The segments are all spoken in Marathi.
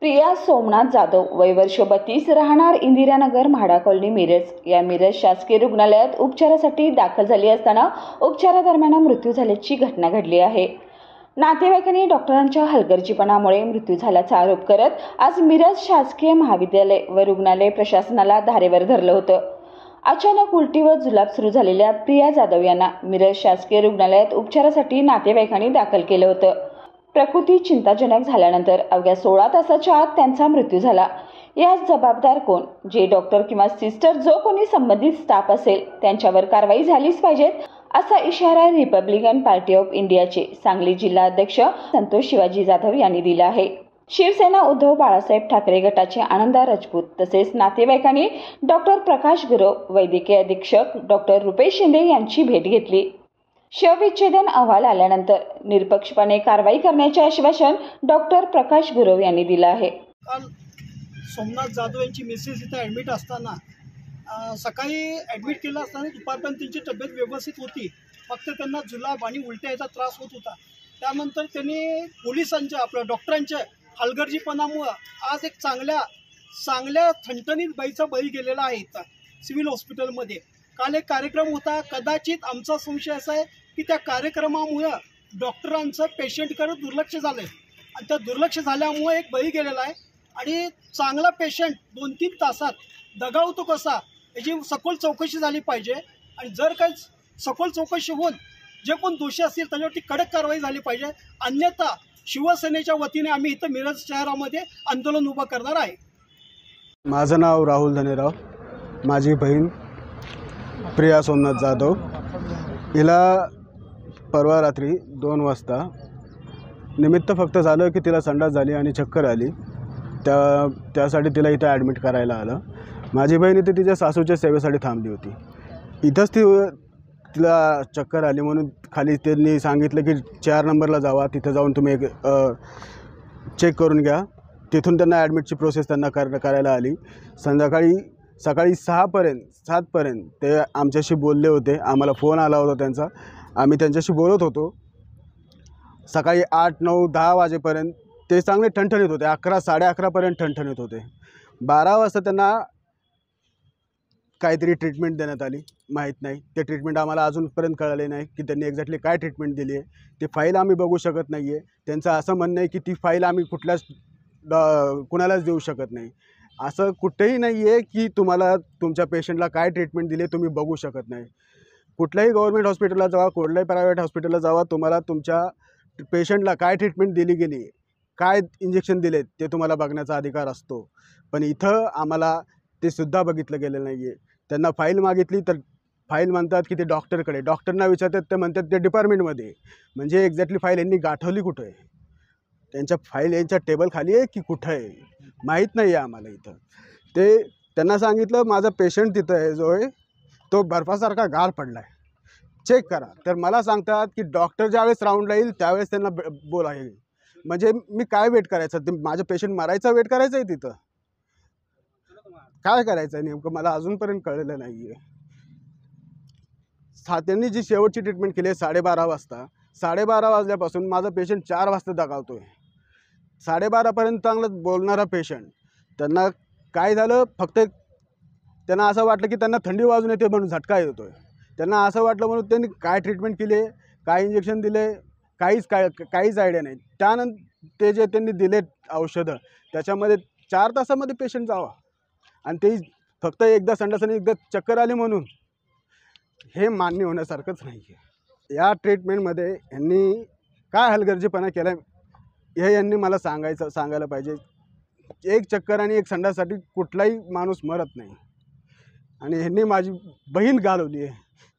प्रिया सोमनाथ जाधव वय वर्ष 32 राहणार इंदिरानगर म्हाडा कॉलनी मिरज या मिरज शासकीय रुग्णालयात उपचारासाठी दाखल झाली असताना उपचारादरम्यान मृत्यू झाल्याची घटना घडली आहे। नातेवाईकांनी डॉक्टरांच्या हलगर्जीपणामुळे मृत्यू झाल्याचा आरोप करत आज मिरज शासकीय महाविद्यालय व रुग्णालय प्रशासनाला धारेवर धरलं होतं। अचानक उलटी व जुलाब सुरू झालेल्या प्रिया जाधव यांना मिरज शासकीय रुग्णालयात उपचारासाठी नातेवाईकांनी दाखल केलं होतं। प्रकृती चिंताजनक झाल्यानंतर अवघ्या 16 तासाच्या आत त्यांचा मृत्यू झाला। यास जबाबदार कोण? जे डॉक्टर किंवा सिस्टर जो कोणी संबंधित स्टाफ असेल त्यांच्यावर कारवाई झालीच पाहिजे असा इशारा रिपब्लिकन पार्टी ऑफ इंडियाचे सांगली जिल्हा अध्यक्ष संतोष शिवाजी जाधव यांनी दिला आहे। शिवसेना उद्धव बाळासाहेब ठाकरे गटाचे आनंदा राजपूत तसेच नातेवाईकांनी डॉक्टर प्रकाश गुरव, वैद्यकीय अधीक्षक डॉक्टर रुपेश शिंदे यांची भेट घेतली। शवविच्छेदन अहवाल आल्यानंतर निरपक्षपणे कारवाई करण्याचे आश्वासन डॉक्टर प्रकाश गुरव यांनी दिलं आहे। काल सोमनाथ जाधव यांची मिसेस इथे ॲडमिट असताना सकाळी ॲडमिट केलं असताना दुपारपर्यंत त्यांची तब्येत व्यवस्थित होती, फक्त त्यांना जुलाब आणि उलट्या याचा त्रास होत होता। त्यानंतर त्यांनी पोलिसांच्या आपल्या डॉक्टरांच्या हलगर्जीपणामुळं आज एक चांगल्या ठणठणीत बाईचा बळी गेलेला आहे इथं सिव्हिल हॉस्पिटलमध्ये। काल एक कार्यक्रम होता, कदाचित आमचा संशय असा आहे की त्या कार्यक्रमामुळं डॉक्टरांचं पेशंटकडे दुर्लक्ष झालं आणि त्या दुर्लक्ष झाल्यामुळे एक बळी गेलेला आहे। आणि चांगला पेशंट 2-3 तासात दगावतो कसा याची सखोल चौकशी झाली पाहिजे आणि जर काही सखोल चौकशी होऊन जे कोण दोषी असतील त्याच्यावरती कडक कारवाई झाली पाहिजे, अन्यथा शिवसेनेच्या वतीने आम्ही इथं मिरज शहरामध्ये आंदोलन उभं करणार आहे। माझं नाव राहुल धनेराव, माझी बहीण प्रिया सोमनाथ जाधव, हिला परवा रात्री 2 वाजता निमित्त फक्त झालं की तिला संडास झाली आणि चक्कर आली, त्यासाठी तिला इथं ॲडमिट करायला आलं। माझी बहीण इथे तिच्या सासूच्या सेवेसाठी थांबली होती। इथंच तिला चक्कर आली म्हणून खाली त्यांनी सांगितलं की 4 नंबरला जावा, तिथं जाऊन तुम्ही चेक करून घ्या। तिथून त्यांना ॲडमिटची प्रोसेस त्यांना करायला आली। सकाळी 7 पर्यंत ते आमच्याशी बोलले होते, आम्हाला फोन आला होता त्यांचा, आम्ही त्यांच्याशी बोलत होतो। सकाळी 8, 9, 10 वाजेपर्यंत ते चांगले ठणठणीत होते, 11, 11:30 पर्यंत ठणठणीत होते। 12 वाजता त्यांना काहीतरी ट्रीटमेंट देण्यात आली, माहीत नाही ते ट्रीटमेंट आम्हाला अजूनपर्यंत कळले नाही की त्यांनी एक्झॅक्टली काय ट्रीटमेंट दिली आहे। ती फाईल आम्ही बघू शकत नाही आहे। त्यांचं असं म्हणणं आहे की ती फाईल आम्ही कुणालाच देऊ शकत नाही। असं कुठेही नाही आहे की तुम्हाला तुमच्या पेशंटला काय ट्रीटमेंट दिली तुम्ही बघू शकत नाही। कुठल्याही गव्हर्नमेंट हॉस्पिटलला जावा, कुठल्याही प्रायव्हेट हॉस्पिटलला जावा, तुम्हाला तुमच्या पेशंटला काय ट्रीटमेंट दिली गेली, काय इंजेक्शन दिलेत ते तुम्हाला बघण्याचा अधिकार असतो। पण इथं आम्हाला ते सुद्धा बघितलं गेलं नाही आहे। त्यांना फाईल मागितली तर फाईल म्हणतात की ते डॉक्टरकडे, डॉक्टरना विचारतात ते म्हणतात ते डिपार्टमेंटमध्ये। म्हणजे एक्झॅक्टली फाईल यांनी गाठवली कुठं आहे, त्यांच्या फाईल यांच्या टेबल खाली आहे की कुठं आहे माहीत नाही आहे आम्हाला। इथं ते त्यांना सांगितलं माझा पेशंट तिथं आहे जो आहे तो बर्फासारखा गार पडला आहे, चेक करा। तर मला सांगतात की डॉक्टर ज्यावेळेस राऊंडला येईल त्यावेळेस त्यांना बोलायला। म्हणजे मी काय वेट करायचं, ते माझं पेशंट मरायचा वेट करायचं आहे तिथं, काय करायचं आहे नेमकं मला अजूनपर्यंत कळलेलं नाही आहे। त्यांनी जी शेवटची ट्रीटमेंट केली आहे 12:30 वाजता, 12:30 वाजल्यापासून माझा पेशंट 4 वाजता दगावतो आहे। 12:30 पर्यंत चांगलं बोलणारा पेशंट, त्यांना काय झालं, फक्त त्यांना असं वाटलं की त्यांना थंडी वाजून येते म्हणून झटका येतो आहे। त्यांना असं वाटलं म्हणून त्यांनी काय ट्रीटमेंट केली आहे, काय इंजेक्शन दिले, काहीच आयडिया नाही। त्यानंतर ते जे त्यांनी दिले औषधं त्याच्यामध्ये 4 तासामध्ये पेशंट जावा आणि ते फक्त एकदा संडासाने एकदा चक्कर आली म्हणून हे मान्य होण्यासारखंच नाही आहे। या ट्रीटमेंटमध्ये यांनी काय हलगर्जीपणा केला हे यांनी मला सांगायला पाहिजे। एक चक्कर आणि एक संडाससाठी कुठलाही माणूस मरत नाही आणि ह्यांनी माझी बहीण घालवली आहे,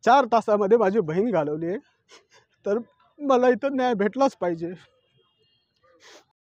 4 तासामध्ये माझी बहीण घालवली आहे, तर मला इथं न्याय भेटलाच पाहिजे।